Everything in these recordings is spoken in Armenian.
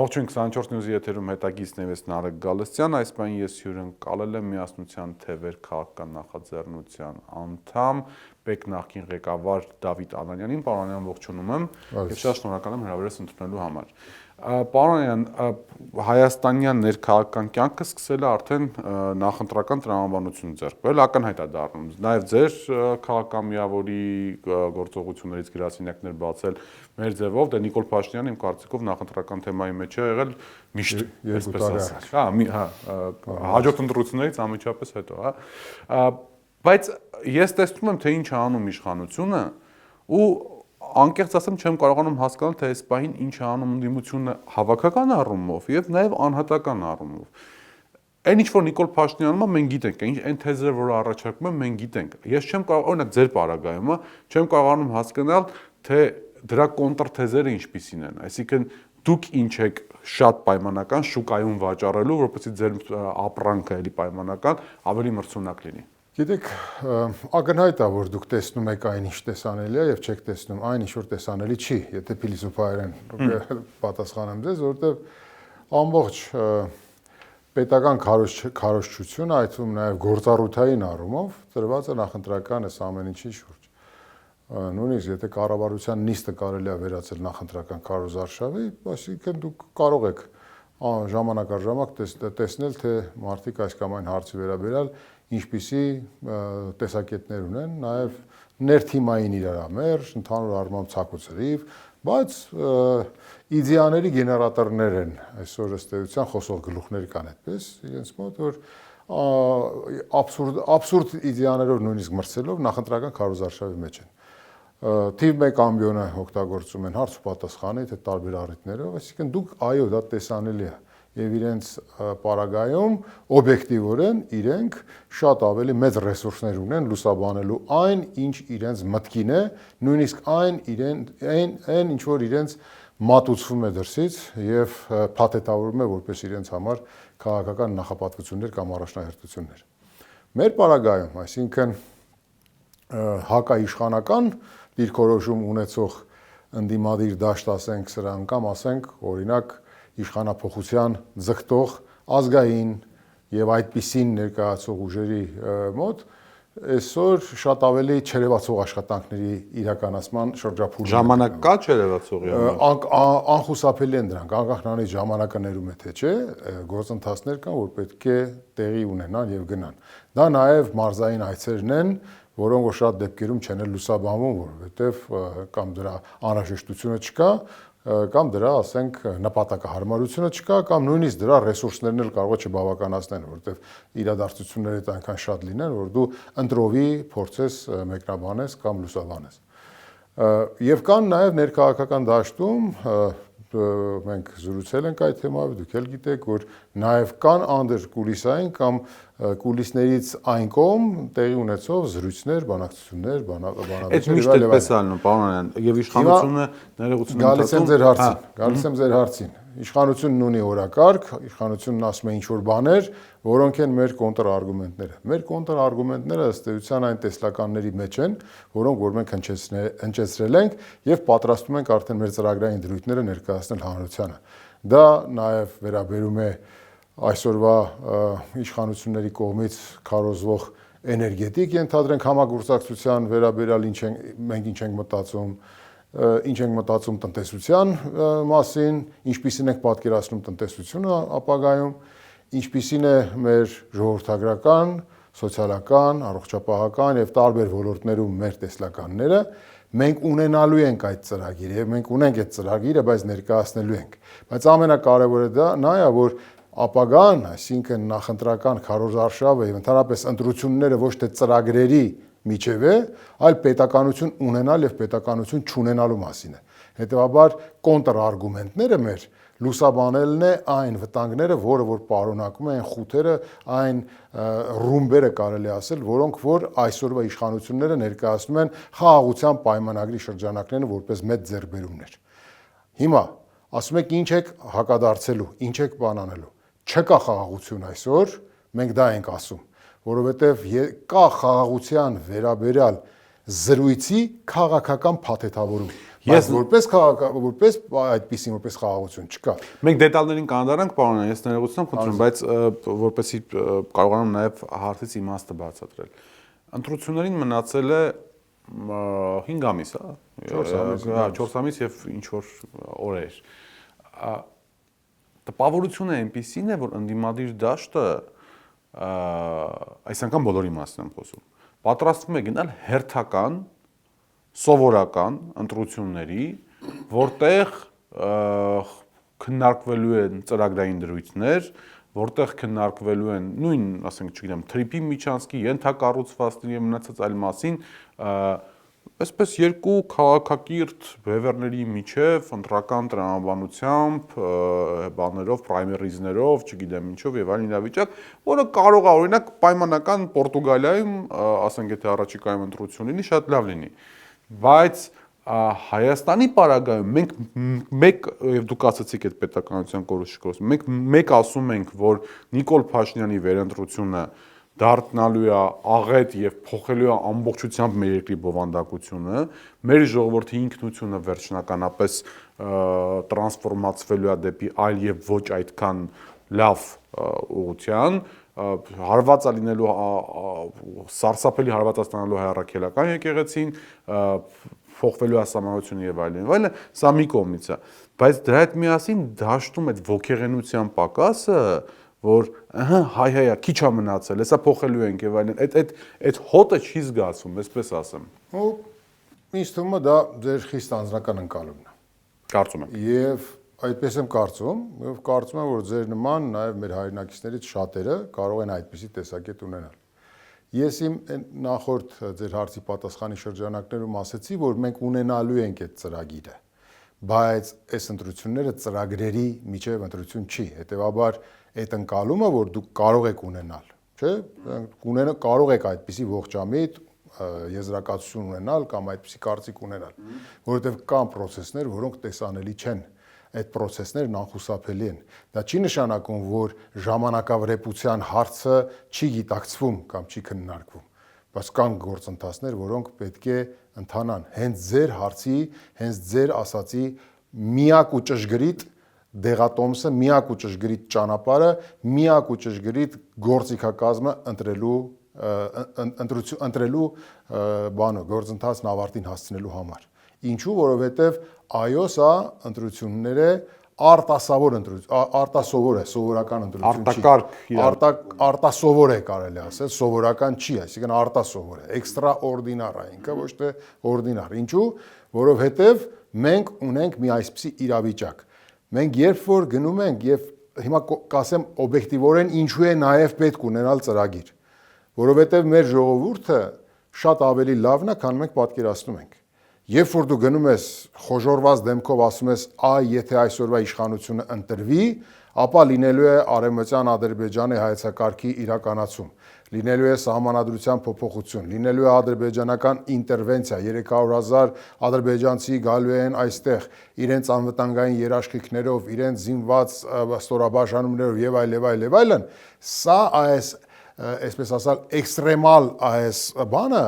Ողջույն 24 նյուզի եթերում հետագիծն ես Նարեկ Գալստյան, այս բան ես հյուրընկալել եմ Միասնության թևեր քաղաքական նախաձեռնության անդամ, ՊԵԿ նախկին ղեկավար Դավիթ Անանյանին, պարոն Անանյան ողջունում եմ եւ շատ շնորհակալ եմ հրավերս ընդունելու համար։ Պարոն Անանյան, հայաստանյան ներքաղաքական կյանքը սկսել է արդեն նախընտրական տրամաբանություն ձեռք բերել, ակնհայտ է դառնում։ Նաև ձեր քաղաքական միավորի գործողություններից գրասենյակներ բացել մեր ձևով, դե Նիկոլ Փաշինյանը իմ կարծիքով նախընտրական թեմայի մեջ է եղել միշտ, այսպես ասած։ Հաջորդ ընտրություններից անմիջապես հետո, հա։ Բայց ես տեսնում եմ, թե ինչ է անում իշխանությունը ու անկեղծ ասեմ, չեմ կարողանում հասկանալ, թե այս պահին ինչ է անում ընդդիմությունը հավաքական առումով եւ նաեւ անհատական առումով։ Այն ինչ որ Նիկոլ Փաշինյանը մենք գիտենք, այն թեզերը, որ առաջարկում եմ, մենք գիտենք։ Ես չեմ կարող, օրինակ ձեր պարագայում, չեմ կարողանում հասկանալ, թե դրա կոնտրթեզերը ինչպիսին են։ Այսինքն դուք ինչ եք շատ պայմանական շուկայում վաճառելու, որպեսզի ձեր ապրանքը էլի պայմանական ավելի մրցունակ լինի։ Գիտեք, ակնհայտ է, որ դուք տեսնում եք այն ինչ տեսանելի է եւ չեք տեսնում այն ինչ որ տեսանելի չի, եթե փիլիսոփայերեն պատասխանեմ ձեզ, որովհետեւ ամբողջ պետական քարոզչությունը, այդ թվում նաեւ գործառութային առումով ծրված է նախընտրական այս ամեն ինչի շուրջ։ Նույնիսկ եթե կառավարության նիստը կարելի է վերածել նախընտրական քարոզարշավի, այսինքն դուք կարող եք ժամանակ առ ժամանակ տեսնել, թե մարդիկ այս կամ այն հարցի վերաբերյալ ինչպիսի տեսակետներ ունեն, նաև ներթիմային իրարամերժ, ընդհանուր առմամբ ցակուցրիվ, բայց իդեաների գեներատորներ են այսօր ըստ էության խոսող գլուխներ կան այդպես, իրենց մոտ որ աբսուրդ իդեաներով նույնիսկ մրցելով նախընտրական քարոզարշավի մեջ են։ Թիվ 1 ամբիոնը օգտագործում են հարց ու պատասխանի, թե տարբեր առիթներով, այսինքն դուք այո, դա տեսանելի է եւ իրենց պարագայում օբյեկտիվորեն իրենք շատ ավելի մեծ ռեսուրսներ ունեն լուսաբանելու այն, ինչ իրենց մտքին է, նույնիսկ այն ինչ որ իրենց մատուցվում է դրսից եւ փաթեթավորվում է որպես իրենց համար քաղաքական նախապատվություններ կամ առաջնահերթություններ։ Մեր պարագայում, այսինքն հակաիշխանական դիրքորոշում ունեցող ընդդիմադիր դաշտ ասենք սրան կամ ասենք օրինակ իշխանափոխության ձգտող ազգային եւ այդպիսին ներկայացող ուժերի մոտ այսօր շատ ավելի չերևացող աշխատանքների իրականացման շրջափուլ ժամանակ կա չերևացողի անխուսափելի են դրանք անկախ նրանից ժամանակը ներում է թե չէ գործընթացներ կան որ պետք է տեղի ունենան եւ գնան դա նաեւ մարզային այցերն են որոնք որ շատ դեպքերում չեն լուսաբանվում որովհետեւ կամ դրա անհրաժեշտությունը չկա կամ դրա, ասենք, նպատակահարմարությունը չկա կամ նույնիսկ դրա ռեսուրսներն էլ կարող է չբավականացնեն, որովհետև իրադարձությունները այնքան շատ լինեն, որ դու ընտրովի փորձես մեկնաբանես կամ լուսաբանես։ Եվ կան նաև ներքաղաքական դաշտում մենք զրուցել ենք այդ թեմայով, դուք էլ գիտեք, որ նաև կան անդրկուլիսային կամ կուլիսներից այն կողմ տեղի ունեցող զրույցներ, բանակցություններ, բանավեճեր։ Այդ միշտ այդպես ալնում, պարոն Անանյան, եւ իշխանությունը ներողություն գալիս եմ ձեր հարցին։ Իշխանությունն ունի օրակարգ, իշխանությունն ասում է ինչ-որ բաներ, որոնք են մեր կոնտրարգումենտները։ Մեր կոնտրարգումենտները ըստ էության այն տեսլականների մեջ են, որոնք որ մենք հնչեցրել ենք եւ պատրաստում ենք արդեն մեր ծրագրային դրույթները ներկայացնել հանրությանը։ Դա նաեւ վերաբերում է այսօրվա իշխանությունների կողմից քարոզվող էներգետիկ ենթադրենք համագործակցության վերաբերյալ մենք ինչ ենք մտածում, ինչ ենք մտածում տնտեսության մասին, ինչպիսին ենք պատկերացնում տնտեսությունը ապագայում, ինչպիսին է մեր ժողովրդագրական, սոցիալական, առողջապահական եւ տարբեր ոլորտներում մեր տեսլականները, մենք ունենալու ենք այդ ծրագիրը եւ մենք ունենք այդ ծրագիրը, բայց ներկայացնելու ենք։ Բայց ամենակարևորը դա նա է, որ ապագան, այսինքն նախընտրական քարոզարշավը եւ ընդհանրապես ընտրությունները ոչ թե ծրագրերի միջև է, այլ պետականություն ունենալ եւ պետականություն չունենալու մասին է։ Հետեւաբար կոնտրարգումենտները մեր լուսաբանելն է այն վտանգները, որը որ պարունակում են խութերը, այն ռումբերը կարելի ասել, որոնք որ այսօրվա իշխանությունները ներկայացնում են խաղաղության պայմանագրի շրջանակներն որպես մեծ ձեռքբերումներ։ Հիմա ասում եք ինչ եք հակադարձելու, ինչ եք բանանելու։ Չկա խաղաղություն այսօր, մենք դա ենք ասում, որովհետև կա խաղաղության վերաբերյալ զրույցի քաղաքական փաթեթավորում։ Բայց որպես այդպեսին որպես խաղաղություն չկա։ Մենք դետալներին կանդրանանք, պարոն, ես ներողություն խնդրում, բայց որպեսզի կարողանամ նաև հարցից իմաստը բացատրել։ Ընտրություններին մնացել է 5 ամիս, 4 ամիս եւ ինչ որ օրեր։ Տպավորությունը այնպեսին է, որ ընդդիմադիր դաշտը այս անգամ բոլորի մասին եմ խոսում, պատրաստվում է գնալ հերթական սովորական ընտրությունների, որտեղ քննարկվելու են ծրագրային դրույթներ, որտեղ քննարկվելու են նույն, ասենք, չգիտեմ, թրիփի միջանցքի ենթակառուցվածքների եւ մնացած այլ մասին, այսպես երկու քաղաքակիրթ բևեռների միջև ընտրական տրամաբանությամբ, բաներով, պրայմերիզներով, չգիտեմ ինչով եւ այլն իրավիճակ, որը կարող է օրինակ պայմանական Պորտուգալիայում, ասենք, եթե առաջիկայում ընտրություն լինի, շատ լավ լինի, բայց Հայաստանի պարագայում մենք մեկ եւ դուք ասացիք այդ պետականության կորուստի, մենք մեկ ասում ենք, որ Նիկոլ Փաշինյանի վերընտրությունը դառնալու է աղետ եւ փոխելու է ամբողջությամբ մեր երկրի բովանդակությունը, մեր ժողովրդի ինքնությունը վերջնականապես տրանսֆորմացվելու է դեպի այլ եւ ոչ այդքան լավ ուղղության, հարվածա լինելու սարսափելի հարվածա ստանալու հայրաքելական եկեղեցին, փոխվելու հասարակությունը եւ այլն, սա մի կողմից է, բայց դրա հետ միասին դաշտում այդ ոգեղենության պակասը, որ հայ քիչ է մնացել, հեսա փոխելու ենք եւ այլն, այդ հոտը չի զգացվում, այսպես ասեմ։ Ու ինձ թվում է դա ձեր խիստ անձնական ընկալումն է։ Կարծում եմ։ Եվ այդպես եմ կարծում, եւ կարծում եմ, որ ձեր նման նաեւ մեր հայրենակիցներից շատերը կարող են այդպիսի տեսակետ ունենալ։ Ես իմ նախորդ ձեր հարցի պատասխանի շրջանակներում ասացի, որ մենք ունենալու ենք այդ ծրագիրը, բայց այս ընտրությունները ծրագրերի միջև ընտրություն չի, հետեւաբար այդ ընկալումը, որ դուք կարող եք ունենալ, չէ՞, կարող եք այդպիսի ողջամիտ եզրակացություն ունենալ կամ այդպիսի կարծիք ունենալ, որովհետեւ կան process-ներ, որոնք տեսանելի չեն, այդ process-ներն անխուսափելի են։ Դա չի նշանակում, որ ժամանակավրեպության հարցը չի գիտակցվում կամ չի քննարկվում, բայց կան գործընթացներ, որոնք պետք է ընթանան։ Հենց ձեր հարցի, հենց ձեր ասացի միակ ու ճշգրիտ դեղատոմսը, միակ ու ճշգրիտ ճանապարհը, միակ ու ճշգրիտ գործիքակազմը ընտրելու գործընթացն ավարտին հասցնելու համար։ Ինչու, որովհետև այո, սա ընտրություններ է արտասովոր է, սովորական ընտրություն չի։ Արտասովոր է կարելի ասել, սովորական չի, այսինքն արտասովոր է, էքստրաօրդինար է ինքը, ոչ թե օրդինար։ Ինչու, որովհետև մենք ունենք մի այսպիսի իրավիճակ։ Մենք երբ որ գնում ենք եւ հիմա կասեմ օբյեկտիվորեն ինչու է նաեւ պետք ունենալ ծրագիր, որովհետև մեր ժողովուրդը շատ ավելի լավն է, քան մենք պատկերացնում ենք։ Երբ որ դու գնում ես խոժորված դեմքով ասում ես, եթե այսօրվա իշխանությունը ընտրվի, ապա լինելու է Արևմտյան Ադրբեջանի հայեցակարգի իրականացում, լինելու է սահմանադրության փոփոխություն, լինելու է ադրբեջանական ինտերվենցիա, 300,000 ադրբեջանցի գալու են այստեղ իրենց անվտանգային երաշխիքներով, իրենց զինված ստորաբաժանումներով եւ այլն, սա այսպես ասալ էքստրեմալ այս բանը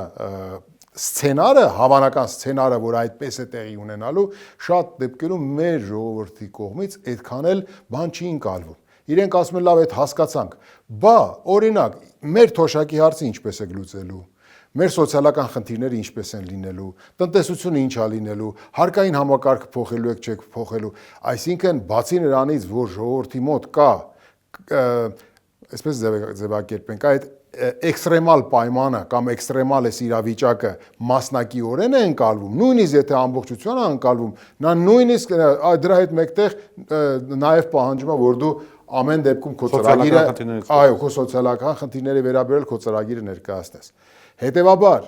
սցենարը, հավանական սցենարը, որ այդպես է տեղի ունենալու, շատ դեպքերում մեր ժողովրդի կողմից այդքան էլ բան չի ընկալվում։ Իրենք ասում են լավ, այդ հասկացանք, բա օրինակ մեր թոշակի հարցը ինչպես է լուծելու, մեր սոցիալական խնդիրները ինչպես են լինելու, տնտեսությունը ինչ է լինելու, հարկային համակարգը փոխելու եք, չեք փոխելու, այսինքն բացի նրանից, որ ժողովրդի մոտ կա այսպես ձևակերպենք, այդ էքստրեմալ պայմանը կամ էքստրեմալ էս իրավիճակը մասնակիորեն է ընկալվում, նույնիսկ եթե ամբողջությամբ է ընկալվում, նա նույնիսկ դրա հետ մեկտեղ նաև պահանջում է, որ դու ամեն դեպքում քո ծրագիրը, այո, քո սոցիալական խնդիրների վերաբերել քո ծրագիրը ներկայացնես։ Հետևաբար,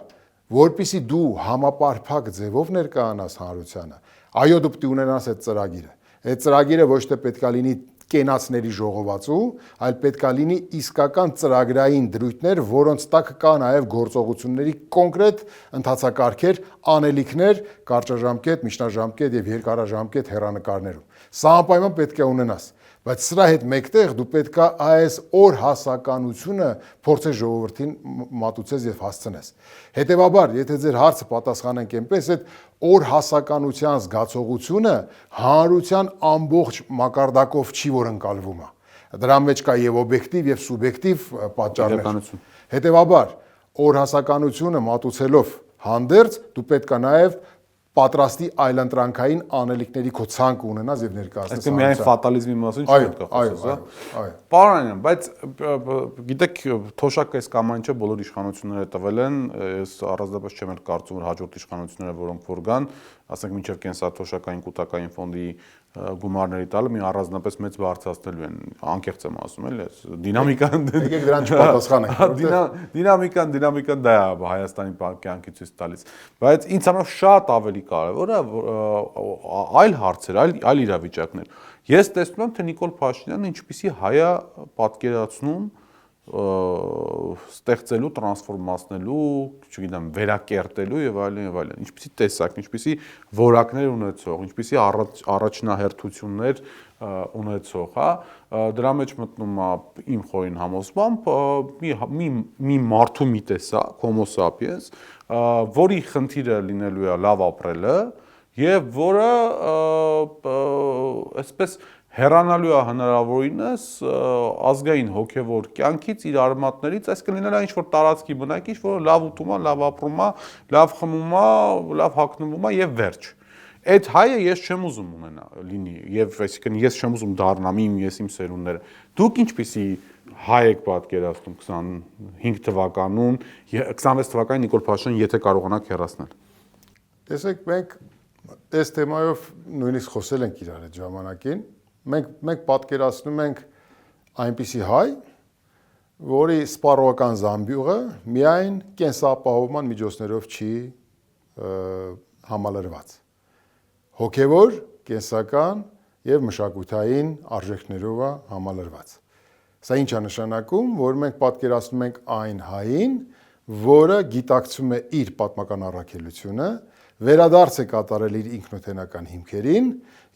որpիսի դու համապարփակ ձևով ներկայանաս հանրությանը, այո, դու պետք է ունենաս այդ ծրագիրը։ Այդ ծրագիրը ոչ թե պետք է լինի կենացների ժողովածու, այլ պետք է լինի իսկական ծրագրային դրույթներ, որոնց տակ կա նաև գործողությունների կոնկրետ ընթացակարգեր, անելիքներ, կարճաժամկետ, միջնաժամկետ եւ երկարաժամկետ հեռանկարներում։ Սա անպայման պետք է ունենաս։ Բայց սրա հետ մեկտեղ դու պետք է այս օր հասականությունը փորձես ժողովրդին մատուցես եւ հասցնես։ Հետևաբար, եթե ձեր հարցը պատասխանենք այնպես, այդ օր հասականության զգացողությունը հանրության ամբողջ մակարդակով չի, որ ընկալվում է։ Դրա մեջ կա եւ օբյեկտիվ եւ սուբյեկտիվ պատճառներ։ Հետևաբար, օր հասականությունը մատուցելով հանդերձ դու պետք է նաեւ պատրաստի այլընտրանքային անելիքների քո ցանկ ունենաս եւ ներկայացնես։ Այսինքն միայն ֆատալիզմի մասին չպետք է խոսես, հա։ Պարոն, բայց գիտեք, թոշակը այս կամ այն չէ, բոլոր իշխանությունները տվել են, ես առանձնապես չեմ կարծում, որ հաջորդ իշխանությունները, որոնք որ գան, ասենք մինչև կենսաթոշակային կൂട്ടակային ֆոնդի գումարների տալը մի առանձնապես մեծ բարձրացնելու են, անկեղծ եմ ասում, էլի, դինամիկան եկեք դրան չպատասխանենք։ Դինամիկան դա է Հայաստանի կյանքի ցույց տալիս, բայց ինձ համար շատ ավելի կարևոր է այլ հարցեր, այլ իրավիճակներ։ Ես տեսնում եմ, թե Նիկոլ Փաշինյանը ինչպիսի հայ է պատկերացնում ստեղծելու, տրանսֆորմացնելու, չգիտեմ, վերակերտելու եւ այլն, ինչպիսի տեսակ, ինչպիսի որակներ ունեցող, ինչպիսի առաջնահերթություններ ունեցող, հա, դրա մեջ մտնում է իմ խորին համոզմամբ մի մարդու մի տեսակ, Homo sapiens, որի խնդիրը լինելու է լավ ապրելը եւ որը այսպես հեռանալու է հնարավորինս ազգային հոգևոր կյանքից իր արմատներից, այս կլինել է ինչ-որ տարածքի բնակիչ, որը լավ ուտում է, լավ ապրում է, լավ խմում է, լավ հագնվում է եւ վերջ։ Այդ հայը ես չեմ ուզում ունենա լինի եւ այսինքն ես չեմ ուզում դառնամ իմ սերունդները։ Դուք ինչպիսի հայ եք պատկերացնում 25 թվականուն, 26 թվականին Նիկոլ Փաշինյանը եթե կարողանաք հեռացնել։ Տեսեք, մենք այս թեմայով նույնիսկ խոսել ենք իրար այդ ժամանակին։ Մենք պատկերացնում ենք այնպիսի հայ, որի սպառողական զամբյուղը միայն կենսապահովման միջոցներով չի համալրված։ Հոգևոր, կենսական եւ մշակութային արժեքներով է համալրված։ Սա ինչ է նշանակում, որ մենք պատկերացնում ենք այն հային, որը գիտակցում է իր պատմական առաքելությունը, վերադարձ է կատարել իր ինքնութենական հիմքերին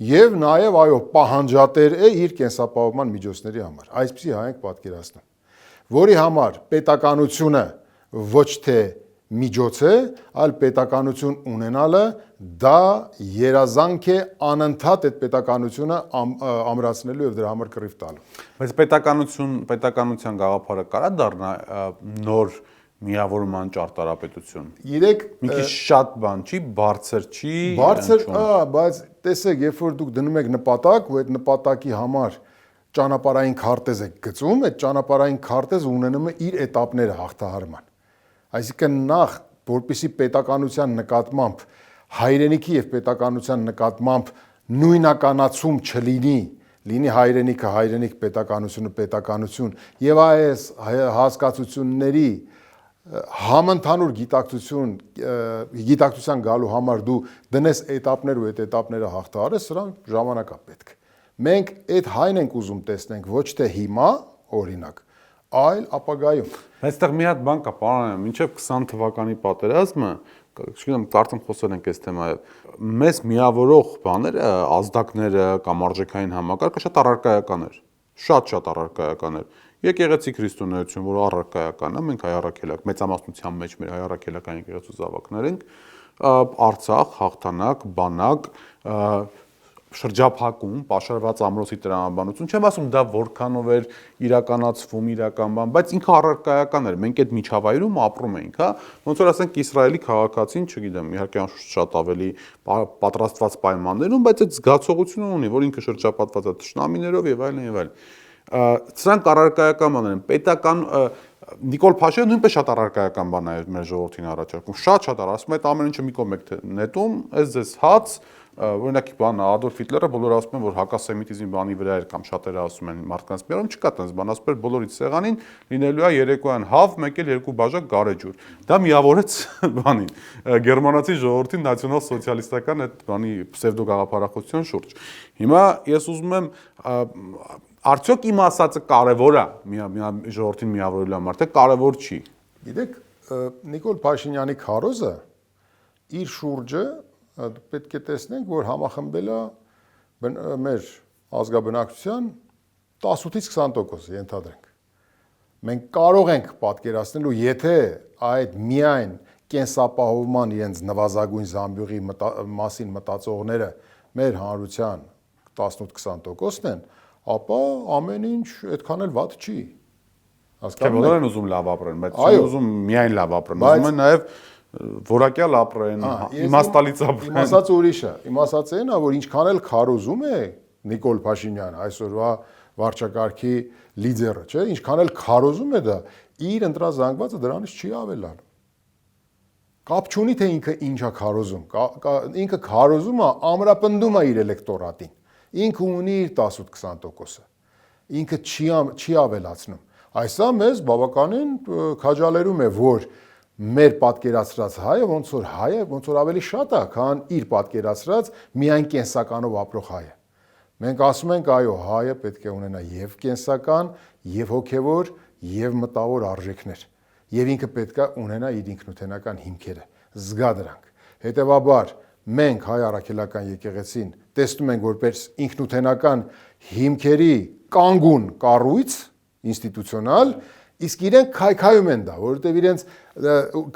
եւ նաեւ պահանջատեր է իր կենսապահովման միջոցների համար։ Այսպիսի հայ ենք պատկերացնում, որի համար պետականությունը ոչ թե միջոց է, այլ պետականություն ունենալը դա երազանք է անընդհատ այդ պետականությունը ամրացնելու եւ դրա համար կռիվ տալու։ Բայց պետականության գաղափարը կարա դառնա նոր միավորման ճարտարապետություն։ Մի քիչ շատ բան չի, բարձր չի։ Բարձր, բայց տեսեք, երբ որ դուք դնում եք նպատակ, ու այդ նպատակի համար ճանապարհային քարտեզ եք գծում, այդ ճանապարհային քարտեզը ունենում է իր этаպները հաղթահարման։ Այսինքն նախ, որպեսզի պետականության նկատմամբ հայրենիքի եւ պետականության նկատմամբ նույնականացում լինի հայրենիքը հայրենիք, պետականությունը պետականություն եւ այս հասկացությունների համընդհանուր գիտակցության գալու համար դու դնես этаպներ ու այդ этаպները հաղթահարես, սրան ժամանակ է պետք։ Մենք այդ հայն ենք ուզում տեսնենք ոչ թե հիմա, օրինակ, այլ ապագայում։ Այստեղ մի հատ բան կա, պարոն, մինչև 20 թվականի պատերազմը, չգիտեմ, կարծեմ խոսել ենք այս թեմայով, մեզ միավորող բաները, ազդակները կամ արժեքային համակարգը շատ առարկայական էր, շատ առարկայական էր։ Եկեղեցի քրիստոնեություն, որ առարկայական է, մենք հայ առաքելակ, մեծամասնության մեջ մեր հայ առաքելական եկեղեցու զավակներ ենք, Արցախ, հաղթանակ, բանակ, շրջափակում, պաշարված ամրոցի տրամաբանություն, չեմ ասում դա որքանով էր իրականացվում իրական բան, բայց ինքը առարկայական էր, մենք այդ միջավայրում ապրում էինք, հա, ոնց որ ասենք Իսրայելի քաղաքացին, չգիտեմ, իհարկե անշուշտ շատ ավելի պատրաստված պայմաններում, բայց այդ զգացողությունը ունի, որ ինքը շրջապատված է թշնամիներով եւ այլն եւ այլն։ Սրանք առարկայական բաներ են, պետական Նիկոլ Փաշինյանը նույնպես շատ առարկայական բան է մեր ժողովրդին առաջարկում, շատ ասում է այդ ամեն ինչը մի կողմ եք նետում, այս ձեզ հաց, օրինակ բան Ադոլֆ Հիտլերը բոլորը ասում են, որ հակասեմիտիզմի բանի վրա էր կամ շատերը ասում են մարդկանց միանում չկա տես բան, ասում էր բոլորից սեղանին լինելու է երեկոյան հավ, մեկ էլ երկու բաժակ գարեջուր։ Դա միավորեց բանին, գերմանացի ժողովրդին նացիոնալ սոցիալիստական այդ բանի պսևդո գաղափարախոսության շուրջ։ Հիմա ես ուզում եմ արդյոք իմ ասածը կարևոր է ժողովրդին միավորելու համար, թե կարևոր չի։ Գիտեք, Նիկոլ Փաշինյանի քարոզը իր շուրջը պետք է տեսնենք, որ համախմբել է մեր ազգաբնակչության 18-ից 20% ենթադրենք։ Մենք կարող ենք պատկերացնել ու եթե այդ միայն կենսապահովման իրենց նվազագույն զամբյուղի մասին մտածողները մեր հանրության 18-20%-ն են, ապա ամեն ինչ այդքան էլ վատ չի։ Թե բոլորն են ուզում լավ ապրեն, բայց չեն ուզում միայն լավ ապրեն, ուզում են նաև որակյալ ապրեն, իմաստալից ապրեն։ Իմ ասած ուրիշը, իմ ասածը այն է, որ ինչքան էլ քարոզում է Նիկոլ Փաշինյանը, այսօրվա վարչակարգի լիդերը, չէ՞, ինչքան էլ քարոզում է դա, իր ընտրազանգվածը դրանից չի ավելանում։ Կապ չունի թե ինքը ինչա քարոզում, ինքը քարոզում է, ամրապնդում է իր էլեկտորատին։ Ինքը ունի իր 18-20%-ը։ Ինքը չի ավելացնում։ Այսա մեզ բավականին քաջալերում է, որ մեր պատկերացրած հայը ոնց որ ավելի շատ է, քան իր պատկերացրած միայն կենսականով ապրող հայը։ Մենք ասում ենք, այո, հայը պետք է ունենա եւ կենսական, եւ հոգեվոր, եւ մտավոր արժեքներ, եւ ինքը պետք է ունենա իր ինքնութենական հիմքերը, զգա դրանք։ Հետևաբար, մենք հայ առաքելական եկեղեցին տեսնում ենք որպես ինքնութենական հիմքերի կանգուն կառույց, ինստիտուցիոնալ, իսկ իրենք քայքայում են դա, որովհետև իրենց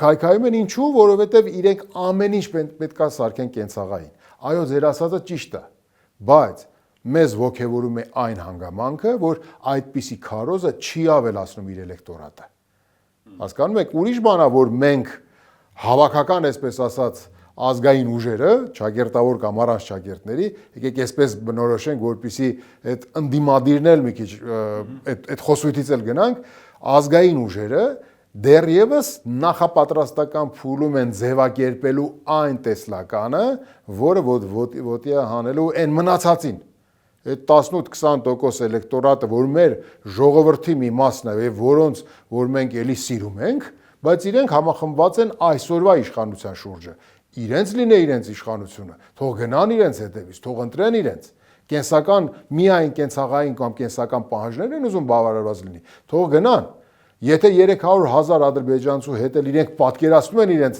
քայքայում են ինչու, որովհետև իրենք ամեն ինչ պետք է սարքեն կենցաղային։ Այո, ձեր ասածը ճիշտ է, բայց մեզ ոգևորում է այն հանգամանքը, որ այդպիսի քարոզը չի ավելացնում իր էլեկտորատը։ Հասկանում եք, ուրիշ բան է, որ մենք հավաքական, այսպես ասած, ազգային ուժերը, ճակերտավոր կամ առանց ճակերտների, եկեք այսպես բնորոշենք, որպեսզի այդ ընդդիմադիրն էլ մի քիչ այդ խոսույթից էլ գնանք, ազգային ուժերը դեռևս նախապատրաստական փուլում են ձևակերպելու այն տեսլականը, որը ոտի է հանելու այն մնացածին։ Այդ 18-20% էլեկտորատը, որ մեր ժողովրդի մի մասն է, որոնց որ մենք էլի սիրում ենք, բայց իրենք համախմբված են այսօրվա իշխանության շուրջը։ Իրենց լինե իրենց իշխանությունը, թող գնան իրենց հետևից, թող ընտրեն իրենց։ Կենսական միայն կենցաղային կամ կենսական պահանջներ են ուզում բավարարված լինի, թող գնան։ Եթե 300,000 ադրբեջանցու հետ էլ իրենք պատկերացնում են իրենց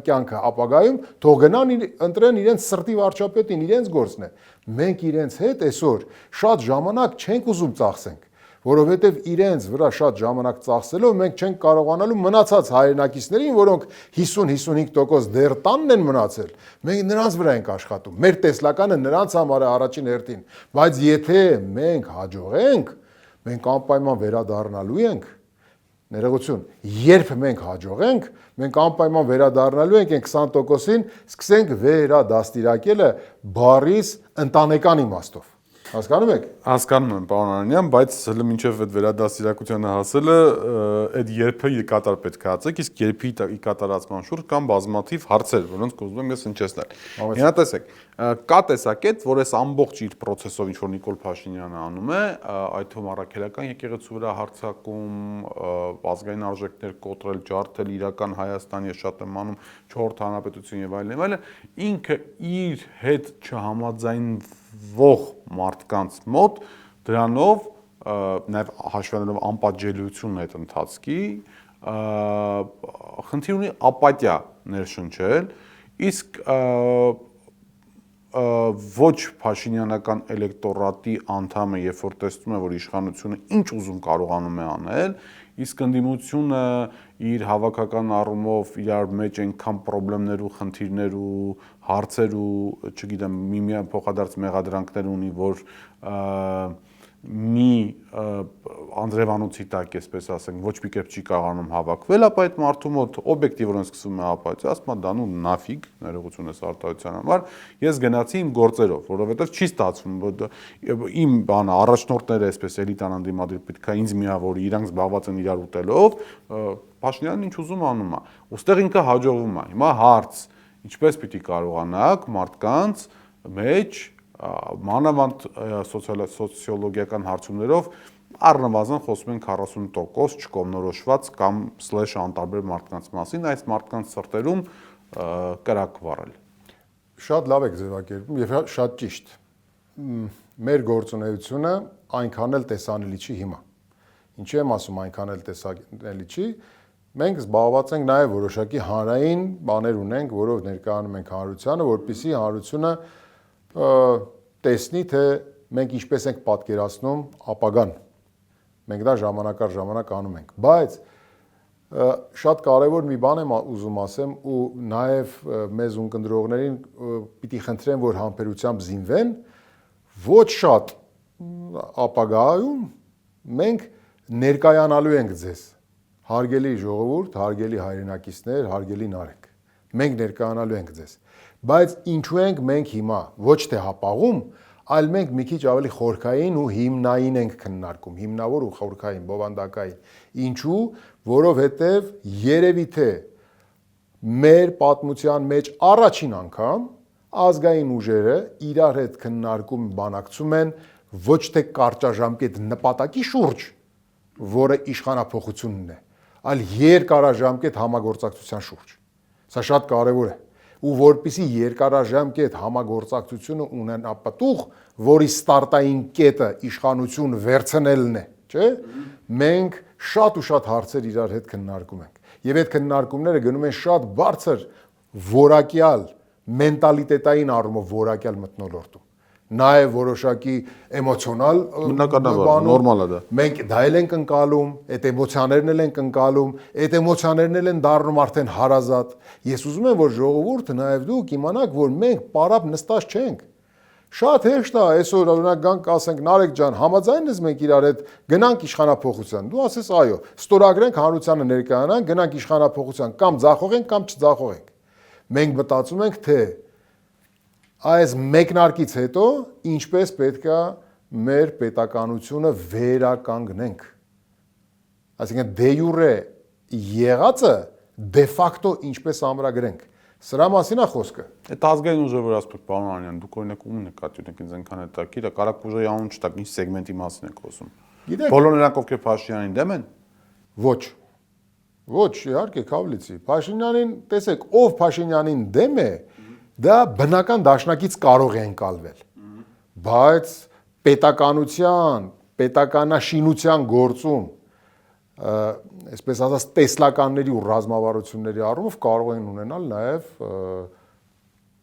կյանքը ապագայում, թող գնան ընտրեն իրենց սրտի վարչապետին, իրենց գործն է։ Մենք իրենց հետ այսօր շատ ժամանակ չենք ուզում ծախսենք, որովհետև իրենց վրա շատ ժամանակ ծախսելով մենք չենք կարողանալու մնացած հայրենակիցներին, որոնք 50-55% դեռ տանն են մնացել, մենք նրանց վրա ենք աշխատում, մեր տեսլականը նրանց համար է առաջին հերթին, բայց եթե մենք հաջողենք, մենք անպայման վերադառնալու ենք, ներողություն, երբ մենք հաջողենք, մենք անպայման վերադառնալու ենք այն 20%-ին, սկսենք վերադաստիարակելը բառից ընտանեկան իմաստով։ Հասկանում եք։ Հասկանում եմ, պարոն Անանյան, բայց հələ մինչև այդ վերադաստիարակությանը հասելը այդ երբը ի կատար պետք է հացեք, իսկ երբի ի կատարածման շուրջ կան բազմաթիվ հարցեր, որոնց կուզում եմ ես հնչեցնել։ Հիմա տեսեք, կա տեսակետ, որ այս ամբողջ իր process-ով ինչ որ Նիկոլ Փաշինյանը անում է, այդ թվում առաքելական եկեղեցու վրա հարձակում, ազգային արժեքներ կոտրել, ջարդել իրական Հայաստան, ես շատ եմ անում 4-րդ հանրապետություն եւ այլն, ինքը իր հետ չհամաձայնվող մարդկանց մոտ դրանով նաև հաշվելով անպատժելիությունն այդ ընթացքի խնդիր ունի ապատիա ներշնչել, իսկ ոչ Փաշինյանական էլեկտորատի անդամը, երբ որ տեսնում է, որ իշխանությունը ինչ ուզում կարողանում է անել, իսկ ընդդիմությունը իր հավաքական առումով իրար մեջ այնքան խնդիրներ ու խնդիրներ ու հարցեր ու, չգիտեմ, միմիան փոխադարձ մեղադրանքներ ունի, որ մի անձրևանոցի տակ, այսպես ասենք, ոչ մի կերպ չի կարողանում հավաքվել, ապա այդ մարդու մոտ օբյեկտիվորեն սկսվում է ապատիա, ասում է դա նու նաֆիգ, ներողություն ես արտահայտության համար, ես գնացի իմ գործերով, որովհետև չի ստացվում, իմ բանը առաջնորդները, այսպես էլիտան անդիմադիր պետք է ինձ միավորի, իրանք զբաղված են իրար ուտելով, Փաշինյանն ինչ ուզում անում է, ուստեղ ինքը հաջողվում է։ Հիմա հարց, ինչպես պիտի կարողանաք մարդկանց մեջ մանավանդ սոցիոլոգիական հարցումներով առնվազն խոսում են 40% չկողմնորոշված կամ /անտարբեր մարդկանց մասին, այս մարդկանց սրտերում կրակ վառել։ Շատ լավ եք ձևակերպում եւ շատ ճիշտ։ Մեր գործունեությունը այնքան էլ տեսանելի չի հիմա։ Ինչու եմ ասում այնքան էլ տեսանելի չի։ Մենք զբաղված ենք նաեւ որոշակի հանրային բաներ ունենք, որով ներկայանում ենք հանրությանը, որպեսզի հանրությունը տեսնի, թե մենք ինչպես ենք պատկերացնում ապագան։ Մենք դա ժամանակ առ ժամանակ անում ենք, բայց շատ կարևոր մի բան եմ ուզում ասեմ ու նաև մեզ ունկնդրողներին պիտի խնդրեմ, որ համբերությամբ զինվեն, ոչ շատ ապագայում մենք ներկայանալու ենք ձեզ, հարգելի ժողովուրդ, հարգելի հայրենակիցներ, հարգելի Նարեկ, մենք ներկայանալու ենք ձեզ, բայց ինչու ենք մենք հիմա ոչ թե հապաղում, այլ մենք մի քիչ ավելի խորքային ու հիմնային ենք քննարկում, հիմնավոր ու խորքային, բովանդակային, ինչու, որովհետև երևի թե մեր պատմության մեջ առաջին անգամ ազգային ուժերը իրար հետ քննարկում բանակցում են ոչ թե կարճաժամկետ նպատակի շուրջ, որը իշխանափոխությունն է, այլ երկարաժամկետ համագործակցության շուրջ։ Սա շատ կարևոր է։ Ու որպիսի երկարաժամկետ համագործակցությունը ունենա պտուղ, որի ստարտային կետը իշխանություն վերցնելն է, չէ՞։ Մենք շատ ու շատ հարցեր իրար հետ քննարկում ենք։ Եվ այդ քննարկումները գնում են շատ բարձր որակյալ, մենտալիտետային առումով որակյալ մթնոլորտում։ Նաև որոշակի էմոցիոնալ նորմալ է դա։ Մենք դա էլ ենք ընկալում, այդ էմոցիաներն էլ ենք ընկալում, այդ էմոցիաներն էլ են դառնում արդեն հարազատ։ Ես ուզում եմ, որ ժողովուրդը նաև դուք իմանաք, որ մենք պարապ նստած չենք։ Շատ հեշտ է այսօր օրինակ գանք ասենք Նարեկ ջան, համաձայն ես մենք իրար հետ գնանք իշխանափոխության։ Դու ասես այո, ստորագրենք հանրությանը ներկայանանք, գնանք իշխանափոխության, կամ ձախողենք կամ չձախողենք։ Մենք մտածում ենք, թե այս մեկնարկից հետո ինչպես պետք է մեր պետականությունը վերականգնենք։ Այսինքն դե յուրե եղածը դե ֆակտո ինչպես ամրագրենք։ Սրա մասին է խոսքը։ Այդ ազգային ուժը, որ ասում եք, պարոն Անյան, դուք օրինակ ում նկատի ունեք ինձ այնքան հետաքրքիր է, կարակ ուժի անուն չտաք, ինչ սեգմենտի մասին եք խոսում։ Գիտեք, բոլոր նրանք, ովքեր Փաշինյանին դեմ են։ Ոչ։ Ոչ, իհարկե, Քավլիցի։ Փաշինյանին, տեսեք, ով Փաշինյանին դեմ է, դա բնական դաշնակից կարող է ընկալվել։ Բայց պետականության, պետականաշինության գործում, այսպես ասած, տեսլականների ու ռազմավարությունների առումով կարող են ունենալ նաև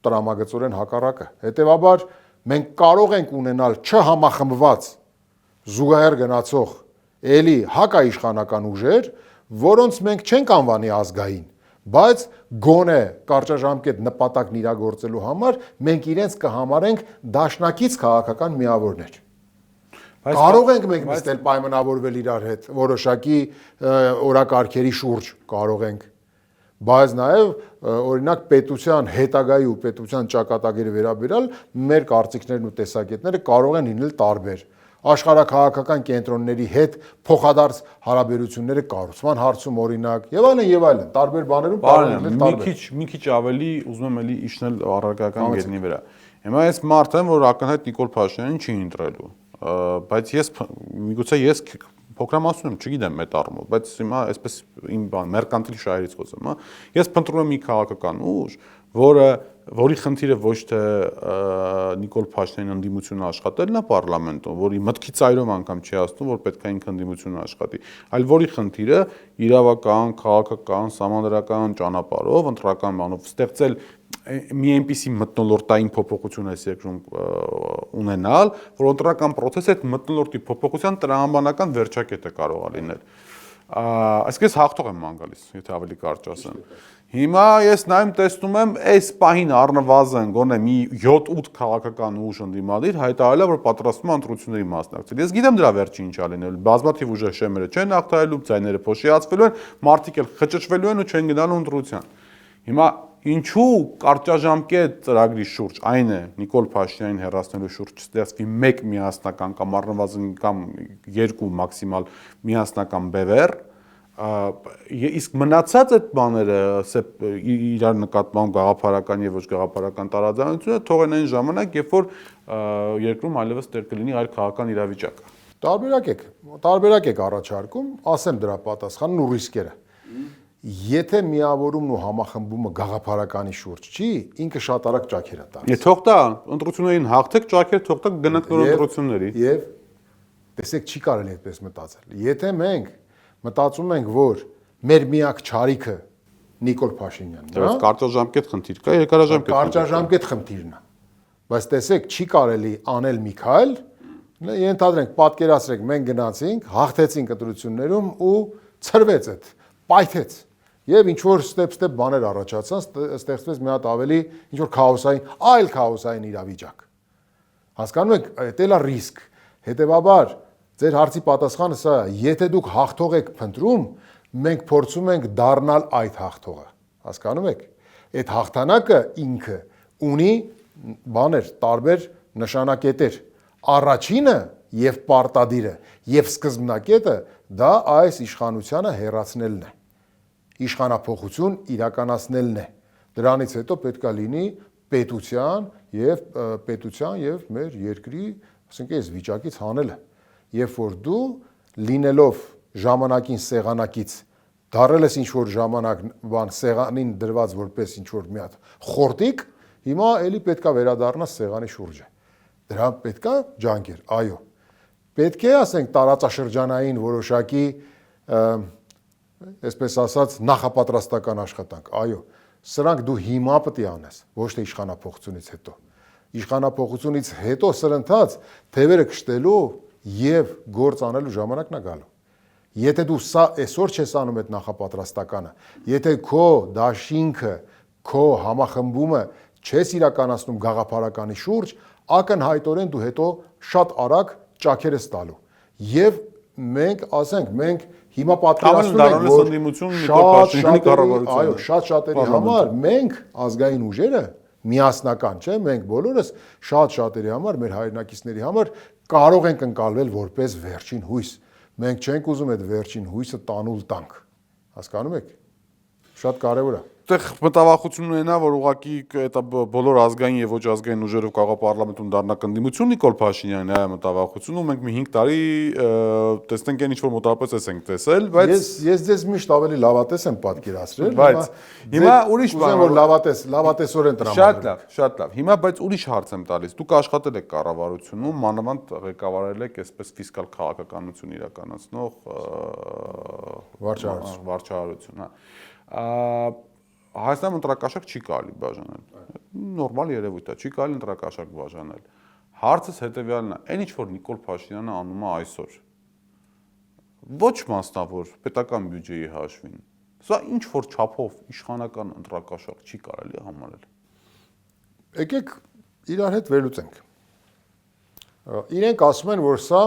տրամագծորեն հակառակը։ Հետևաբար մենք կարող ենք ունենալ չհամախմբված զուգահեռ գնացող էլի հակաիշխանական ուժեր, որոնց մենք չենք անվանի ազգային, բայց գոնե կարճաժամկետ նպատակն իրագործելու համար մենք իրենց կհամարենք դաշնակից քաղաքական միավորներ։ Կարող ենք մենք նստել պայմանավորվել իրար հետ, որոշակի օրակարգերի շուրջ կարող ենք, բայց նաև օրինակ պետության հետագայի ու պետության ճակատագիրը վերաբերյալ մեր կարծիքներն ու տեսակետները կարող են լինել տարբեր։ Աշխարհաքաղաքական կենտրոնների հետ փոխադարձ հարաբերությունները կառուցման հարցում օրինակ եւ այլն, տարբեր բաներում կարող են լինել տարբեր։ Մի քիչ ավելի ուզում եմ էլի իջնել առարկական գետնի վրա։ Հիմա այս մարդը, որ ակնհայտ Նիկոլ Փաշինյանին չի ընտրելու, բայց միգուցե ես փոքրամասնում եմ, չգիտեմ այդ առումով, բայց հիմա այսպես իմ մերկանտիլ շահերից խոսեմ, հա։ Ես փնտրում եմ մի քաղաքական ուժ, որի խնդիրը ոչ թե Նիկոլ Փաշինյանի ընդդիմությունը աշխատելն է պարլամենտում, որի մտքի ծայրով անգամ չի ասում, որ պետք է ինքը ընդդիմությունը աշխատի, այլ որի խնդիրը իրավական, քաղաքական, սահմանադրական ճանապարհով, ընտրական բանով ստեղծել մի այնպիսի մթնոլորտային փոփոխություն այս երկրում ունենալ, որ ընտրական process-ը այդ մթնոլորտի փոփոխության տրամաբանական վերջակետը կարող է լինել։ Այսինքն ես հաղթող եմ ման գալիս, եթե ավելի կարճ ասեմ։ Հիմա ես նայում տեսնում եմ այս պահին առնվազն գոնե մի 7-8 քաղաքական ուժ ընդդիմադիր հայտարարել է, որ պատրաստվում է ընտրությունների մասնակցել։ Ես գիտեմ դրա վերջին ինչ ա լինել, բազմաթիվ ուժեր շեմերը չեն հաղթահարելու, ձայները փոշիացվելու են, մարդիկ էլ խճճվելու են ու չեն գնալու ընտրության։ Հիմա ինչու կարճաժամկետ ծրագրի շուրջ, այն է Նիկոլ Փաշինյանին հեռացնելու շուրջ ստեղծվի մեկ միասնական կամ առնվազն կամ երկու մաքսիմալ միասնական բևեռ, իսկ մնացած այդ բաները իրար նկատմամբ գաղափարական եւ ոչ գաղափարական տարաձայնությունը թողեն այն ժամանակ, երբ որ երկրում այլևս տեր կլինի այլ քաղաքական իրավիճակ։ Տարբերակ եք առաջարկում, ասեմ դրա պատասխանն ու ռիսկերը։ Եթե միավորումն ու համախմբումը գաղափարականի շուրջ չի, ինքը շատ արագ ճաքեր է տալիս։ Թող տա, ընտրություններին հաղթեք, ճաքեր թող տա, գնանք նոր ընտրությունների։ Եվ տեսեք, չի կարելի այդպես մտածել։ Եթե մենք մտածում ենք, որ մեր միակ չարիքը Նիկոլ Փաշինյանն է, կարճաժամկետ խնդիր կա, երկարաժամկետ։ Կարճաժամկետ խնդիրն է։ Բայց տեսեք, չի կարելի անել մի քայլ, Ենթադրենք, պատկերացրեք, մենք գնացինք, հաղթեցինք ընտրություններում ու ցրվեց այդ, պայթեց։ Եվ ինչ որ ստեպ բաներ առաջացան, ստեղծվեց մի հատ ավելի ինչ որ այլ քաոսային իրավիճակ։ Հասկանում եք, դա էլ է ռիսկ։ Հետևաբար, ձեր հարցի պատասխանը սա է, եթե դուք հաղթող եք փնտրում, մենք փորձում ենք դառնալ այդ հաղթողը։ Հասկանում եք։ Այդ հաղթանակը ինքը ունի բաներ, տարբեր նշանակետեր։ Առաջինը եւ պարտադիրը եւ սկզբնակետը դա այս իշխանությանը հեռացնելն է։ Իշխանափոխություն իրականացնելն է։ Դրանից հետո պետք է լինի պետության եւ մեր երկրի, ասենք այս վիճակից հանելը։ Երբ որ դու լինելով ժամանակին սեղանակից դարել ես ինչ որ ժամանակ բան սեղանին դրված որպես ինչ որ մի հատ խորտիկ, հիմա էլի պետքա վերադառնաս սեղանի շուրջը։ Դրա պետքա ջանքեր, այո։ Պետք է ասենք տարածաշրջանային որոշակի այսպես ասած նախապատրաստական աշխատանք, այո, սրանք դու հիմա պետք է անես, ոչ թե իշխանափոխությունից հետո։ Իշխանափոխությունից հետո սրընթաց թևերը քշտելու եւ գործ անելու ժամանակն է գալու։ Եթե դու սա այսօր չես անում այդ նախապատրաստականը, եթե քո դաշինքը, քո համախմբումը չես իրականացնում գաղափարականի շուրջ, ակնհայտորեն դու հետո շատ արագ ճաքեր ես տալու։ Եվ մենք, ասենք, մենք հիմա պատկերացնում ենք, որ շատ շատերի համար մենք ազգային ուժերը միասնական, չէ, մենք բոլորս շատ շատերի համար, մեր հայրենակիցների համար կարող ենք ընկալվել որպես վերջին հույս։ Մենք չենք ուզում այդ վերջին հույսը տանուլ տանք։ Հասկանում եք։ Շատ կարևոր է։ Այդտեղ մտավախությունն ունենա, որ ուղղակի այդ բոլոր ազգային եւ ոչ ազգային ուժերով կարող պարլամենտում դառնա կնդիմություն Նիկոլ Փաշինյանն է մտավախությունը, ու մենք մի 5 տարի տեսնենք այն ինչ որ մոտավորապես ենք տեսել, բայց ես ձեզ միշտ ավելի լավատես եմ պատկերացրել, բայց հիմա ուրիշ բան որ լավատեսորեն տրամադրել։ Շատ լավ։ Հիմա բայց ուրիշ հարց եմ տալիս։ Դուք աշխատել եք կառավարությունում, մանավանդ ղեկավարել եք այսպես ֆիսկալ քաղաքականություն իրականացնող վարչահարություն, հա։ Հայաստանում ընտրակաշառք չի կարելի բաժանել։ Նորմալ երևույթ է, չի կարելի ընտրակաշառք բաժանել։ Հարցս հետևյալն է, այն ինչ որ Նիկոլ Փաշինյանը անում է այսօր, ոչ մասնավոր պետական բյուջեի հաշվին, սա ինչ որ չափով իշխանական ընտրակաշառք չի կարելի համարել։ Եկեք իրար հետ վերլուծենք։ Իրենք ասում են, որ սա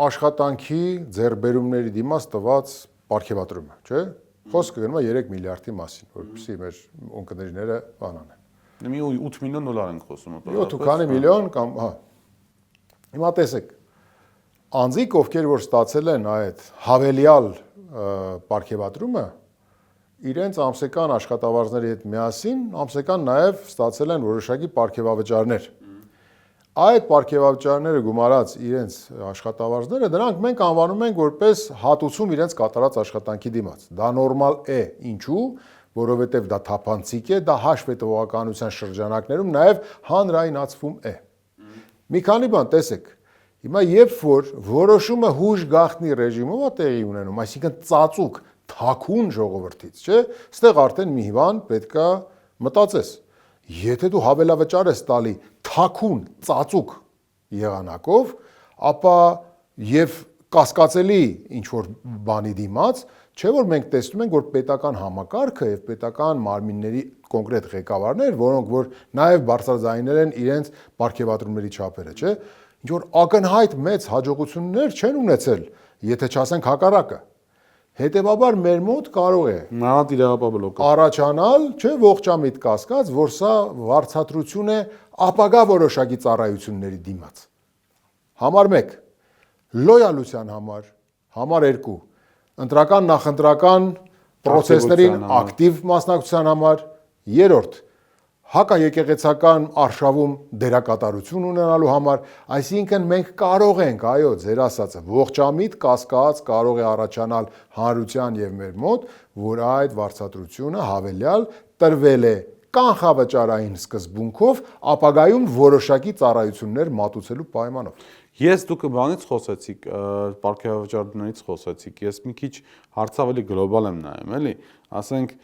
աշխատանքի ձեռբերումների դիմաց տված պարգևատրում է, չէ՞։ Խոսքը գնում է 3 միլիարդի մասին, որպեսզի մեր ունկնդիրները բանան են։ Մի 8 միլիոն դոլար ենք խոսում։ 7 քանի միլիոն կամ, հա։ Հիմա տեսեք, անձիկ, ովքեր որ ստացել են այդ հավելյալ պարգևատրումը, իրենց ամսական աշխատավարձների հետ միասին, ամսական նաև ստացել են որոշակի պարգևավճարներ։ Այդ պարգևավճարները գումարած իրենց աշխատավարձները, դրանք մենք անվանում ենք որպես հատուցում իրենց կատարած աշխատանքի դիմաց։ Դա նորմալ է, ինչու, որովհետև դա թափանցիկ է, դա հաշվետվողականության շրջանակներում նաև հանրայնացվում է։ Մի քանի բան տեսեք, հիմա երբ որ որոշումը հույժ գաղտնի ռեժիմով է տեղի ունենում, այսինքն ծածուկ, թաքուն ժողովրդից, չէ՞, այստեղ արդեն մի բան պետքա մտածես։ Եթե դու հավելավճար ես տալի թաքուն, ծածուկ եղանակով, ապա եւ կասկածելի ինչ որ բանի դիմաց, չէ՞ որ մենք տեսնում ենք, որ պետական համակարգը եւ պետական մարմինների կոնկրետ ղեկավարներ, որոնք որ նաեւ բարձրաձայնել են իրենց պարգևատրումների չափերը, չէ՞, ինչ որ ակնհայտ մեծ հաջողություններ չեն ունեցել, եթե չասենք հակառակը։ Հետևաբար մեր մոտ կարող է առաջանալ, չէ, ողջամիտ կասկած, որ սա վարձատրություն է ապագա որոշակի ծառայությունների դիմաց։ Համար 1. Լոյալության համար, համար 2. Ընտրական նախընտրական պրոցեսներին ակտիվ մասնակցության համար, 3. Հակաեկեղեցական արշավում դերակատարություն ունենալու համար, այսինքն մենք կարող ենք, այո, ձեր ասածը, ողջամիտ կասկած կարող է առաջանալ հանրության եւ մեր մոտ, որ այդ վարձատրությունը հավելյալ տրվել է կանխավճարային սկզբունքով ապագայում որոշակի ծառայություններ մատուցելու պայմանով։ Ես դուք բանից խոսեցիք, պարգևավճարներից խոսեցիք, ես մի քիչ հարց ավելի գլոբալ եմ նայում, էլի, ասենք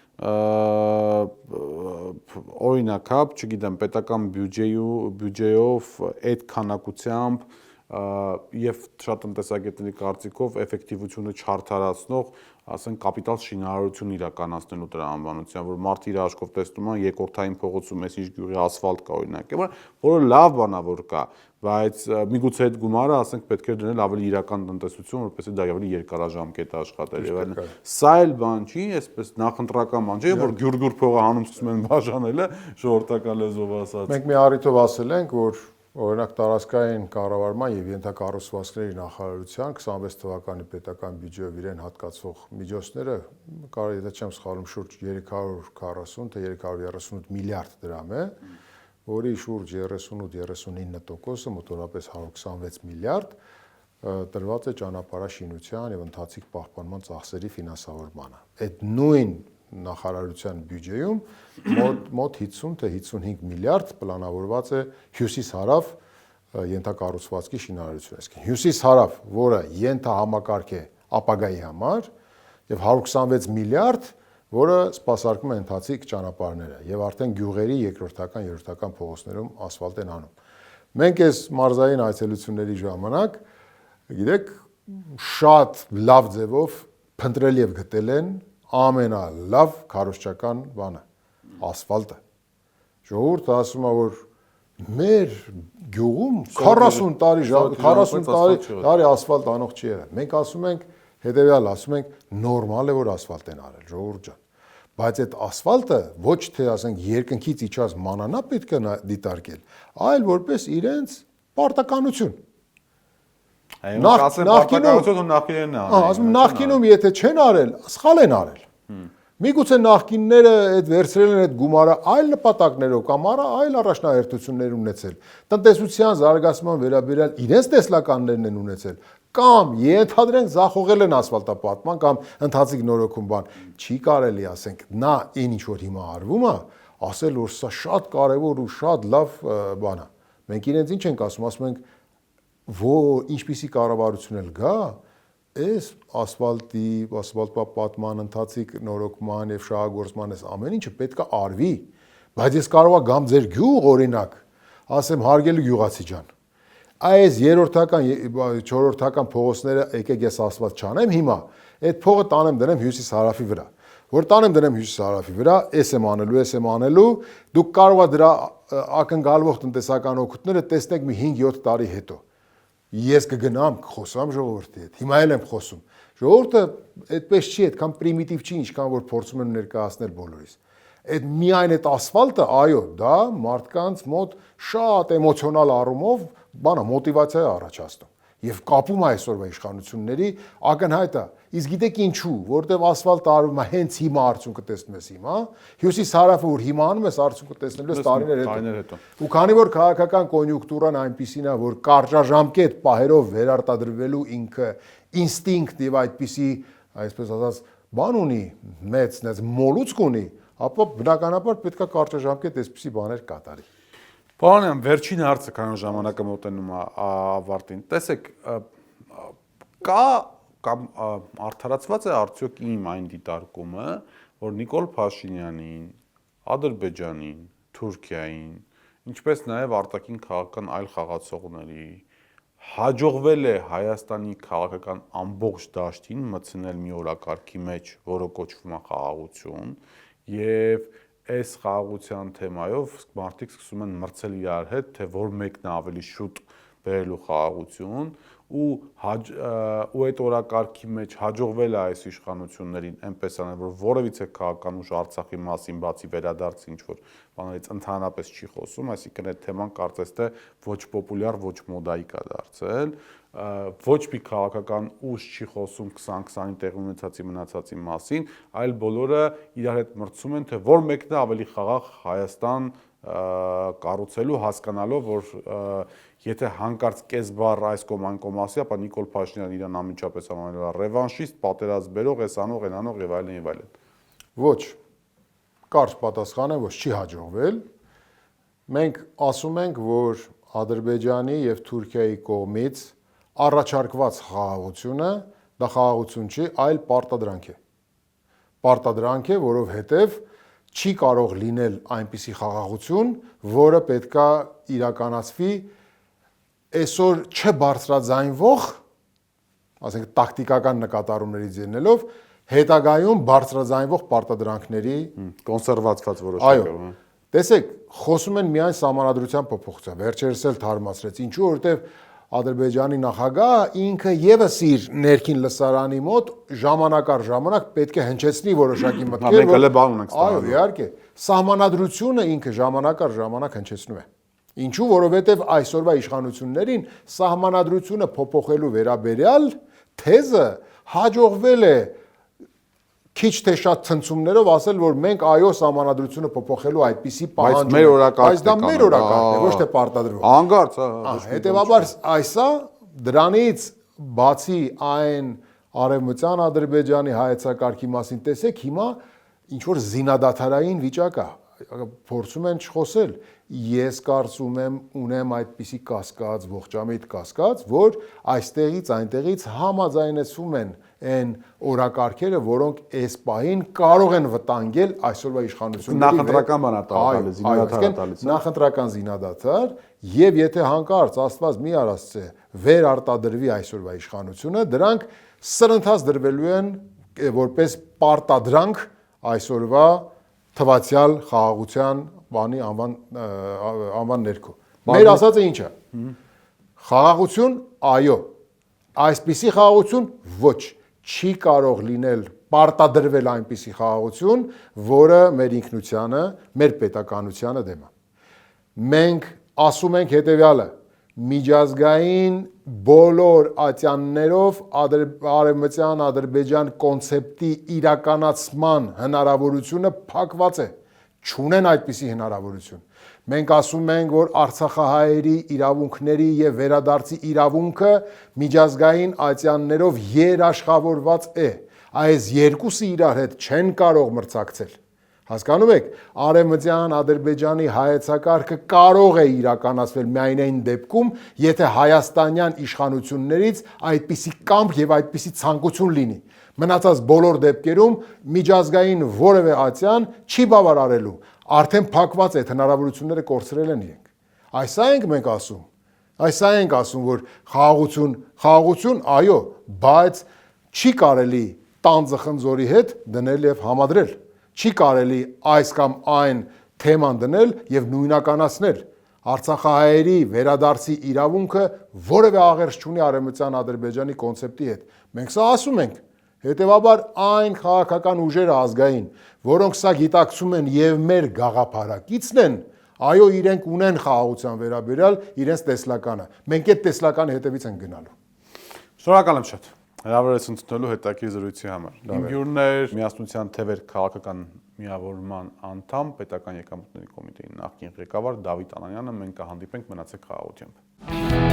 օրինակ, հա, չգիտեմ, պետական բյուջեով այդ քանակությամբ եւ շատ տնտեսագետների կարծիքով էֆեկտիվությունը չարդարացնող, ասենք, կապիտալ շինարարություն իրականացնելու տրամաբանության, որ մարդը իր աչքով տեսնում է երկրորդային փողոցում էս ինչ գյուղի ասֆալտ կա օրինակ, որը լավ բան է որ կա, բայց միգուցե այդ գումարը, ասենք, պետք է դնել ավելի իրական տնտեսություն, որպեսզի դա ավելի երկարաժամկետ աշխատեր եւ այլն։ Սա էլ բան չի, այսպես նախընտրական բան չի, որ գյուրգյուր փողը հանում սկսում են բաժանելը, ժողովրդական լեզվով ասած։ Մենք մի առիթով ասել ենք, որ օրինակ տարածքային կառավարման եւ ենթակառուցվածքների նախարարության 26 թվականի պետական բյուջեով իրեն հատկացվող միջոցները կարող եթե չեմ սխալվում շուրջ 340 թե 338 միլիարդ դրամ է, որի շուրջ 38-39%-ը մոտավորապես 126 միլիարդ տրված է ճանապարհաշինության եւ ընթացիկ պահպանման ծախսերի ֆինանսավորմանը։ Այդ նույն նախարարության բյուջեում մոտ 50 թե 55 միլիարդ պլանավորված է հյուսիս-հարավ ենթակառուցվածքի շինարարություն։ Այսինքն հյուսիս-հարավ, որը ենթահամակարգ է ապագայի համար, եւ 126 միլիարդ, որը սպասարկում է ընթացիկ ճանապարհները եւ արդեն գյուղերի երկրորդական, երրորդական փողոցներում ասֆալտ են անում։ Մենք այս մարզային այցելությունների ժամանակ, գիտեք, շատ լավ ձևով փնտրել եւ գտել են ամենալավ քարոզչական բանը ասֆալտը։ Ժողովուրդը ասում է, որ մեր գյուղում 40 տարի ասֆալտ անող չի եղել։ Մենք ասում ենք, հետեւյալ ասում ենք, նորմալ է որ ասֆալտ են արել, ժողովուրդ ջան։ Բայց այդ ասֆալտը ոչ թե ասենք երկնքից իջած մանանա պետք է դիտարկել, այլ որպես իրենց պարտականություն։ Նախկինում եթե չեն արել, սխալ են արել։ Միգուցե նախկինները այդ վերցրել են այդ գումարը այլ նպատակներով կամ այլ առաջնահերթություններ ունեցել։ Տնտեսության զարգացման վերաբերյալ իրենց տեսլականներն են ունեցել, կամ ենթադրենք ձախողել են ասֆալտապատման կամ ընթացիկ նորոգում բան։ Չի կարելի ասենք, նա այն ինչ որ հիմա արվում է, ասել որ սա շատ կարևոր ու շատ լավ բան է։ Մենք իրենց ինչ ենք ասում ենք, որ ինչպիսի կառավարություն էլ գա, այս ասֆալտապատման, ընթացիկ նորոգման եւ շահագործման այս ամեն ինչը պետք է արվի, բայց ես կարող եմ գամ ձեր գյուղ օրինակ, ասեմ հարգելի գյուղացի ջան, այս երրորդական, չորրորդական փողոցները եկեք ես ասֆալտ չանեմ հիմա, այդ փողը տանեմ դնեմ հյուսիս-հարավի վրա, որ տանեմ դնեմ հյուսիս-հարավի վրա, ես եմ անելու, դուք կարող եք դրա ակնկալվող տնտեսական օգուտները տեսնեք մի 5-7 տարի հետո։ Ես կգնամ, խոսամ ժողովրդի հետ, հիմա էլ եմ խոսում։ Ժողովուրդը այդպես չի, այդքան պրիմիտիվ չի, ինչքան որ փորձում են ներկայացնել բոլորիս։ Այդ միայն այդ ասֆալտը, այո, դա մարդկանց մոտ շատ էմոցիոնալ առումով բանա մոտիվացիա է առաջացնում եւ կապում է այսօրվա իշխանությունների ակնհայտ է։ Իսկ գիտեք ինչու, որտեվ ասֆալտը արվում է հենց հիմա արդյունքը տեսնում ես հիմա, հյուսիս-հարավը որ հիմա անում ես արդյունքը տեսնելու ես տարիներ հետո։ Ու քանի որ քաղաքական կոնյունկտուրան այնպիսին է, որ կարճաժամկետ պահերով վերարտադրվելու ինքը ինստինկտ եւ այդպիսի, այսպես ասած, բան ունի, մեծ մոլուցք ունի, ապա բնականաբար պետք է կարճաժամկետ այսպիսի բաներ կատարի։ Պարոն, վերջին հարցը, քանի ժամանակը մոտենում է ավարտին։ Տեսեք, կա կամ արդարացված է արդյոք իմ այն դիտարկումը, որ Նիկոլ Փաշինյանին, Ադրբեջանին, Թուրքիային, ինչպես նաև արտաքին քաղաքական այլ խաղացողների հաջողվել է Հայաստանի քաղաքական ամբողջ դաշտին մտցնել մի օրակարգի մեջ, որը կոչվում է խաղաղություն, եւ այս խաղաղության թեմայով մարդիկ սկսում են մրցել իրար հետ, թե որ մեկն է ավելի շուտ բերելու խաղաղություն ու այդ օրակարգի մեջ հաջողվել է այս իշխանություններին այնպես անել, որ որևիցե քաղաքական ուժ Արցախի մասին բացի վերադարձ ինչ որ բաներից ընդհանրապես չի խոսում, այսինքն այդ թեման կարծես թե ոչ պոպուլյար, ոչ մոդայիկ է դարձել, ոչ մի քաղաքական ուժ չի խոսում 2020-ին տեղի ունեցածի մնացածի մասին, այլ բոլորը իրար հետ մրցում են, թե որ մեկն է ավելի խաղաղ Հայաստան կառուցելու, հասկանալով, որ եթե հանկարծ կես բառ այս կողմ այն կողմ ասի, ապա Նիկոլ Փաշինյանն իրան անմիջապես անվանել է ռևանշիստ, պատերազմ բերող, այս անող, այն անող եւ այլն եւ այլն։ Ոչ, կարճ պատասխանը ոչ չի հաջողվել։ Մենք ասում ենք, որ Ադրբեջանի եւ Թուրքիայի կողմից առաջարկված խաղաղությունը դա խաղաղություն չի, այլ պարտադրանք է։ պարտադրանք է, որովհետև չի կարող լինել այնպիսի խաղաղություն, որը պետքա իրականացվի այսօր չբարձրաձայնվող, ասենք տակտիկական նկատառումներից ելնելով, հետագայում բարձրաձայնվող պարտադրանքների կոնսերվացված որոշակը։ Տեսեք, խոսում են միայն սահմանադրության փոփոխության, վերջերս էլ թարմացրեց, ինչու, որովհետև Ադրբեջանի նախագահը ինքը եւս իր ներքին լսարանի մոտ ժամանակ առ ժամանակ պետք է հնչեցնի որոշակի մտքեր, Մենք հələ բան ունենք այո, իհարկե, սահմանադրությունը ինքը ժամանակ առ ժամանակ հնչեցնում է։ Ինչու, որովհետև այսօրվա իշխանություններին սահմանադրությունը փոփոխելու վերաբերյալ թեզը հաջողվել է քիչ թե շատ ցնցումներով ասել, որ մենք այո սահմանադրությունը փոփոխելու այդպիսի պահանջ ունենք, բայց դա մեր օրակարգն է, ոչ թե պարտադրվող։ Հանգարց, Հետևաբար այսա դրանից բացի այն արևմտյան Ադրբեջանի հայեցակարգի մասին տեսեք, հիմա ինչ որ զինադադարային վիճակ է, փորձում են չխոսել։ Ես կարծում եմ ունեմ այդպիսի կասկած, ողջամիտ կասկած, որ այստեղից այնտեղից համաձայնեցում են այն օրակարգերը, որոնք այս պահին կարող են վտանգել այսօրվա իշխանությունների նախընտրական բան է տալիս, զինադադար տալիս։ Նախընտրական զինադադար, եւ եթե հանկարծ Աստված մի արածե վեր արտադրվի այսօրվա իշխանությունը, դրանք սրընթաց դրվելու են որպես պարտադրանք այսօրվա թվացial խաղաղության բանի անվան ներքո։ Մեր ասածը ինչ է։ Խաղաղություն, այո։ Այսպիսի խաղաղություն ոչ, չի կարող լինել պարտադրվել այնպիսի խաղաղություն, որը մեր ինքնությանը, մեր պետականությանը դեմ է։ Մենք ասում ենք հետևյալը. միջազգային բոլոր ատյաններով արևմտյան Ադրբեջան կոնցեպտի իրականացման հնարավորությունը փակված է, չունեն այդպիսի հնարավորություն։ Մենք ասում ենք, որ արցախահայերի իրավունքների եւ վերադարձի իրավունքը միջազգային ատյաններով երաշխավորված է։ Այս երկուսը իրար հետ չեն կարող մրցակցել։ Հասկանում եք, արևմտյան Ադրբեջանի հայեցակարգը կարող է իրականացվել միայն այն դեպքում, եթե հայաստանյան իշխանություններից այդպիսի կամք եւ այդպիսի ցանկություն լինի։ Մնացած բոլոր դեպքերում միջազգային որևէ ատյան չի բավարարելու, արդեն փակված է, հնարավորությունները կորցրել են իրենք։ Այսա ենք մենք ասում։ Այսա ենք ասում, որ խաղաղություն, այո, բայց չի կարելի տանձը խնձորի հետ դնել եւ համադրել։ Չի կարելի այս կամ այն թեման դնել եւ նույնականացնել։ Արցախահայերի վերադարձի իրավունքը որևէ աղերս չունի արևմտյան Ադրբեջանի կոնցեպտի հետ։ Մենք սա ասում ենք։ Հետևաբար այն քաղաքական ուժերը ազգային, որոնք սա գիտակցում են եւ մեր գաղափարակիցն են, այո, իրենք ունեն խաղաղության վերաբերյալ իրենց տեսլականը։ Մենք այդ տեսլականի հետևից ենք գնալու։ Շնորհակալ եմ շատ։ Հրավերս ընդունելու հետաքրքիր զրույցի համար։ Իմ հյուրն էր Միասնության թևեր քաղաքական միավորման անդամ, պետական եկամուտների կոմիտեի նախկին ղեկավար Դավիթ Անանյանը։ Մենք կհանդիպենք, մնացեք խաղաղությամբ։